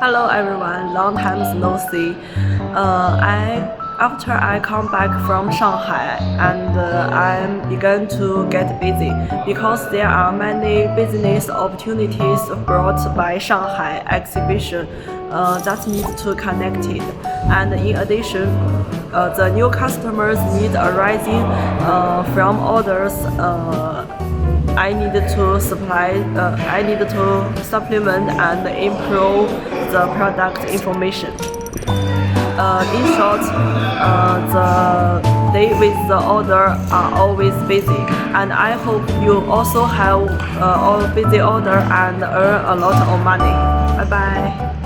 Hello everyone, long time no see. After I come back from Shanghai and I'm begun to get busy because there are many business opportunities brought by Shanghai exhibition that need to connect it. And in addition, the new customers need arising from orders. I need to supplement and improve the product information. In short, the day with the order are always busy, and I hope you also have a busy order and earn a lot of money. Bye bye.